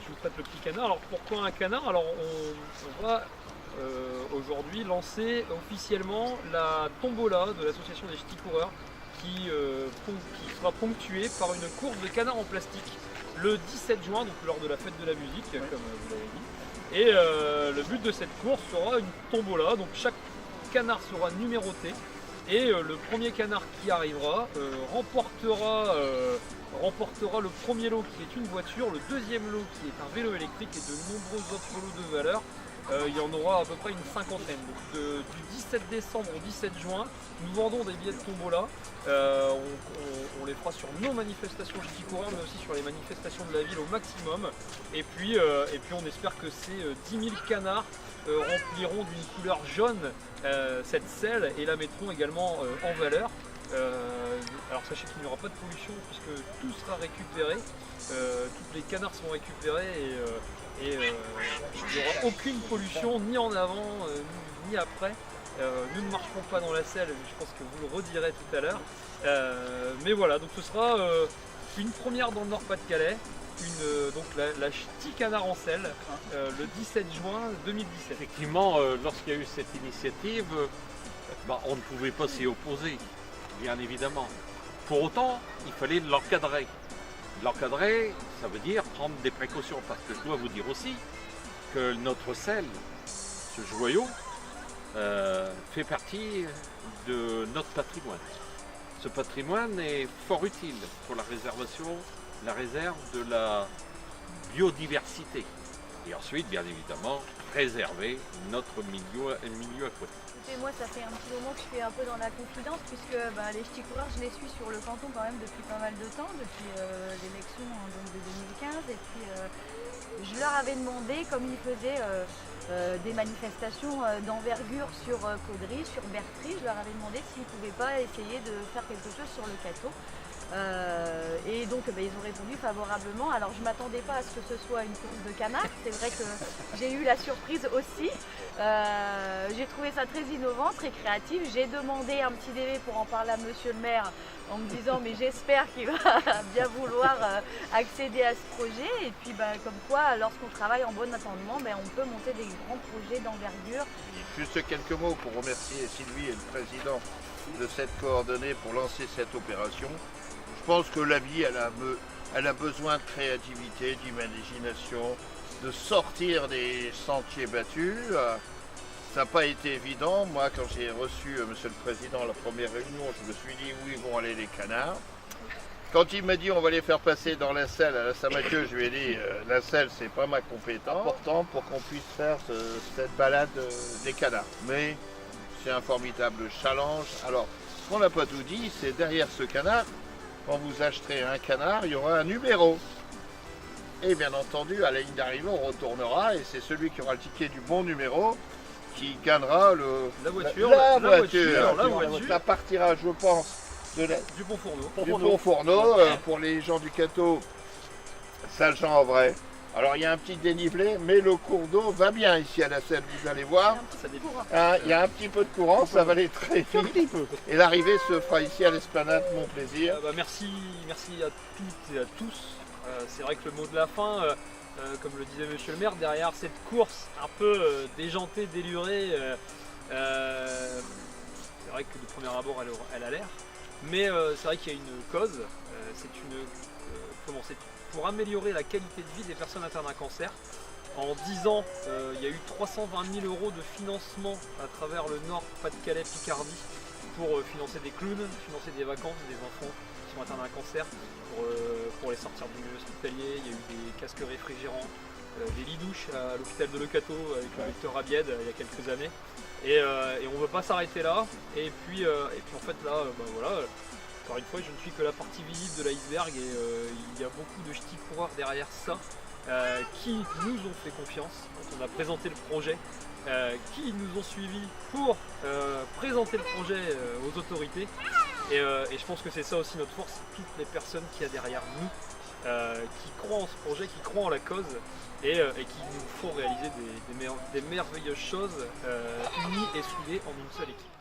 je vous prête le petit canard. Alors pourquoi un canard? Alors on va aujourd'hui lancer officiellement la tombola de l'association des ch'tis coureurs qui sera ponctuée par une course de canards en plastique le 17 juin, donc lors de la fête de la musique, comme vous l'avez dit. Et le but de cette course sera une tombola, donc chaque canard sera numéroté. Et le premier canard qui arrivera remportera le premier lot qui est une voiture, le deuxième lot qui est un vélo électrique et de nombreux autres lots de valeur. Il y en aura à peu près une cinquantaine. Donc du 17 décembre au 17 juin, nous vendons des billets de tombola. On les fera sur nos manifestations ch'tis coureurs, mais aussi sur les manifestations de la ville au maximum. Et puis on espère que ces 10 000 canards rempliront d'une couleur jaune cette selle et la mettront également en valeur. Alors sachez qu'il n'y aura pas de pollution puisque tout sera récupéré, tous les canards seront récupérés et il n'y aura aucune pollution ni en avant ni après. Nous ne marcherons pas dans la selle, je pense que vous le redirez tout à l'heure. Mais voilà, donc ce sera une première dans le Nord-Pas-de-Calais. Donc la ch'ti canard en selle le 17 juin 2017. Effectivement, lorsqu'il y a eu cette initiative, on ne pouvait pas s'y opposer, bien évidemment. Pour autant, il fallait l'encadrer. L'encadrer, ça veut dire prendre des précautions, parce que je dois vous dire aussi que notre selle, ce joyau, fait partie de notre patrimoine. Ce patrimoine est fort utile pour la réserve de la biodiversité. Et ensuite, bien évidemment, préserver notre milieu aquatique. Et moi, ça fait un petit moment que je fais un peu dans la confidence, puisque les ch'tis coureurs, je les suis sur le canton quand même depuis pas mal de temps, depuis l'élection de 2015. Et puis, je leur avais demandé, comme ils faisaient des manifestations d'envergure sur Caudry, sur Bertry, je leur avais demandé s'ils ne pouvaient pas essayer de faire quelque chose sur le Cateau. Et donc ils ont répondu favorablement. Alors je ne m'attendais pas à ce que ce soit une course de canards, c'est vrai que j'ai eu la surprise aussi. J'ai trouvé ça très innovant, très créatif. J'ai demandé un petit délai pour en parler à monsieur le maire en me disant mais j'espère qu'il va bien vouloir accéder à ce projet. Et puis comme quoi lorsqu'on travaille en bon entendement, on peut monter des grands projets d'envergure. Juste quelques mots pour remercier Sylvie et le président de cette coordonnée pour lancer cette opération. Je pense que la vie, elle a besoin de créativité, d'imagination, de sortir des sentiers battus. Ça n'a pas été évident. Moi, quand j'ai reçu monsieur le président à la première réunion, je me suis dit où ils vont aller les canards. Quand il m'a dit on va les faire passer dans la selle à la Saint-Mathieu, je lui ai dit la selle c'est pas ma compétence. Important pour qu'on puisse faire cette balade des canards. Mais c'est un formidable challenge. Alors, ce qu'on n'a pas tout dit, c'est derrière ce canard, quand vous acheterez un canard, il y aura un numéro. Et bien entendu, à la ligne d'arrivée, on retournera et c'est celui qui aura le ticket du bon numéro qui gagnera la voiture. Ça partira, je pense, du Bon Fourneau. Du Bon Fourneau pour les gens du Cateau, Saint-Jean-en-Bray. Alors il y a un petit dénivelé, mais le cours d'eau va bien ici à la selle, vous allez voir. Il y a un petit peu de courant, ça va aller très vite. Et l'arrivée se fera ici à l'esplanade, mon plaisir. Merci à toutes et à tous. C'est vrai que le mot de la fin, comme le disait monsieur le maire, derrière cette course un peu déjantée, délurée, c'est vrai que de premier abord elle a l'air. Mais c'est vrai qu'il y a une cause, c'est pour améliorer la qualité de vie des personnes atteintes d'un cancer. En 10 ans, il y a eu 320 000 € de financement à travers le Nord, Pas-de-Calais, Picardie pour financer des clowns, financer des vacances des enfants qui sont atteints d'un cancer, pour les sortir du milieu hospitalier. Il y a eu des casques réfrigérants, des lits douches à l'hôpital de Le Cateau avec le docteur Abied il y a quelques années. Et on ne veut pas s'arrêter là. Et puis en fait là, voilà. Encore une fois, je ne suis que la partie visible de l'iceberg et il y a beaucoup de ch'tis coureurs derrière ça qui nous ont fait confiance quand on a présenté le projet, qui nous ont suivis pour présenter le projet aux autorités. Et je pense que c'est ça aussi notre force, c'est toutes les personnes qu'il y a derrière nous qui croient en ce projet, qui croient en la cause et qui nous font réaliser des merveilleuses choses unies et soudées en une seule équipe.